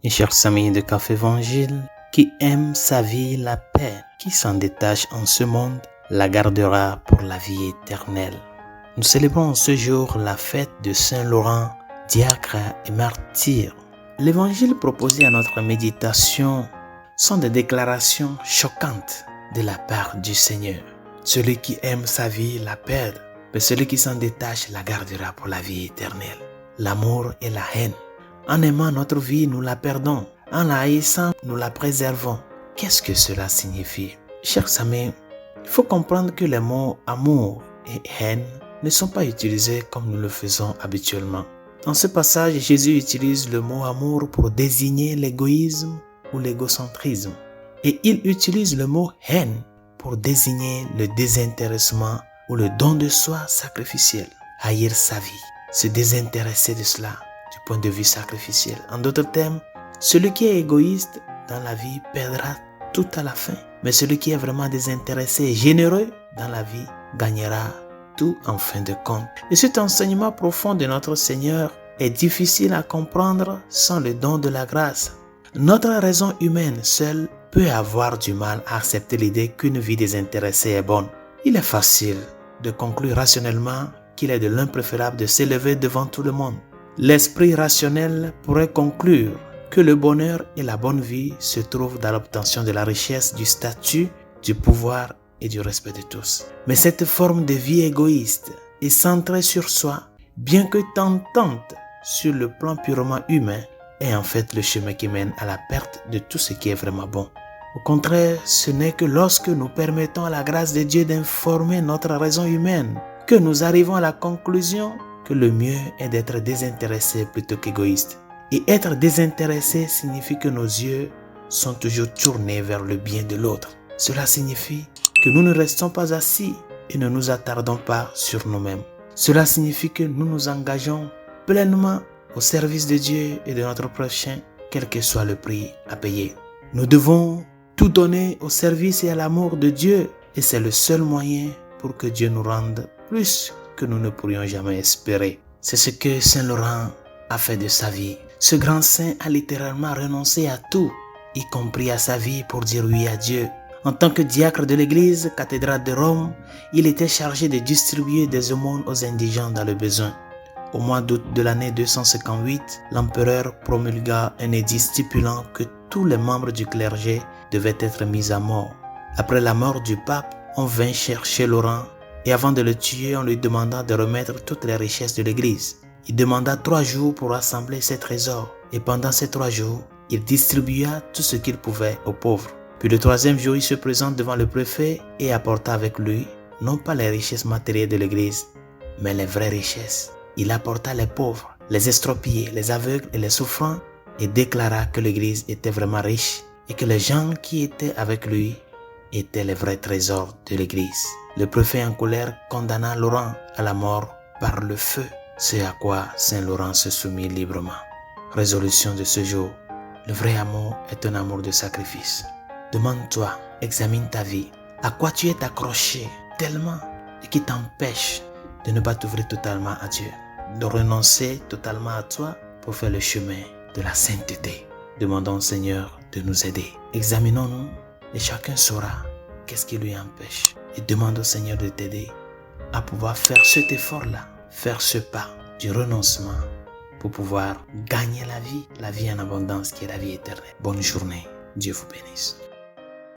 Mes chers amis de Café Évangile, qui aime sa vie la paix, qui s'en détache en ce monde, la gardera pour la vie éternelle. Nous célébrons ce jour la fête de Saint Laurent, diacre et martyr. L'évangile proposé à notre méditation sont des déclarations choquantes de la part du Seigneur. Celui qui aime sa vie la perd, mais celui qui s'en détache la gardera pour la vie éternelle. L'amour et la haine. En aimant notre vie, nous la perdons. En la haïssant, nous la préservons. Qu'est-ce que cela signifie? Chers amis, il faut comprendre que les mots amour et haine ne sont pas utilisés comme nous le faisons habituellement. Dans ce passage, Jésus utilise le mot amour pour désigner l'égoïsme ou l'égocentrisme. Et il utilise le mot haine pour désigner le désintéressement ou le don de soi sacrificiel. Haïr sa vie, se désintéresser de cela du point de vue sacrificiel. En d'autres termes, celui qui est égoïste dans la vie perdra tout à la fin. Mais celui qui est vraiment désintéressé et généreux dans la vie gagnera tout en fin de compte. Et cet enseignement profond de notre Seigneur est difficile à comprendre sans le don de la grâce. Notre raison humaine seule peut avoir du mal à accepter l'idée qu'une vie désintéressée est bonne. Il est facile de conclure rationnellement qu'il est de l'impréférable de s'élever devant tout le monde. L'esprit rationnel pourrait conclure que le bonheur et la bonne vie se trouvent dans l'obtention de la richesse, du statut, du pouvoir et du respect de tous. Mais cette forme de vie égoïste est centrée sur soi, bien que tentante sur le plan purement humain, est en fait le chemin qui mène à la perte de tout ce qui est vraiment bon. Au contraire, ce n'est que lorsque nous permettons à la grâce de Dieu d'informer notre raison humaine que nous arrivons à la conclusion que le mieux est d'être désintéressé plutôt qu'égoïste. Et être désintéressé signifie que nos yeux sont toujours tournés vers le bien de l'autre. Cela signifie que nous ne restons pas assis et ne nous attardons pas sur nous-mêmes. Cela signifie que nous nous engageons pleinement au service de Dieu et de notre prochain, quel que soit le prix à payer. Nous devons tout donner au service et à l'amour de Dieu, et c'est le seul moyen pour que Dieu nous rende plus que nous ne pourrions jamais espérer. C'est ce que Saint Laurent a fait de sa vie. Ce grand saint a littéralement renoncé à tout, y compris à sa vie, pour dire oui à Dieu. En tant que diacre de l'église cathédrale de Rome, il était chargé de distribuer des aumônes aux indigents dans le besoin. Au mois d'août de l'année 258, l'empereur promulgua un édit stipulant que tous les membres du clergé devaient être mis à mort. Après la mort du pape, on vint chercher Laurent et avant de le tuer, on lui demanda de remettre toutes les richesses de l'église. Il demanda 3 jours pour rassembler ses trésors et pendant ces 3 jours, il distribua tout ce qu'il pouvait aux pauvres. Puis le 3e jour, il se présente devant le préfet et apporta avec lui, non pas les richesses matérielles de l'église, mais les vraies richesses. Il apporta les pauvres, les estropiés, les aveugles et les souffrants et déclara que l'église était vraiment riche et que les gens qui étaient avec lui étaient les vrais trésors de l'église. Le préfet en colère condamna Laurent à la mort par le feu, ce à quoi Saint Laurent se soumit librement. Résolution de ce jour, le vrai amour est un amour de sacrifice. Demande-toi, examine ta vie, à quoi tu es accroché tellement et qui t'empêche de ne pas t'ouvrir totalement à Dieu, de renoncer totalement à toi pour faire le chemin de la sainteté. Demandons au Seigneur de nous aider. Examinons-nous et chacun saura qu'est-ce qui lui empêche. Et demande au Seigneur de t'aider à pouvoir faire cet effort-là, faire ce pas du renoncement pour pouvoir gagner la vie en abondance qui est la vie éternelle. Bonne journée. Dieu vous bénisse.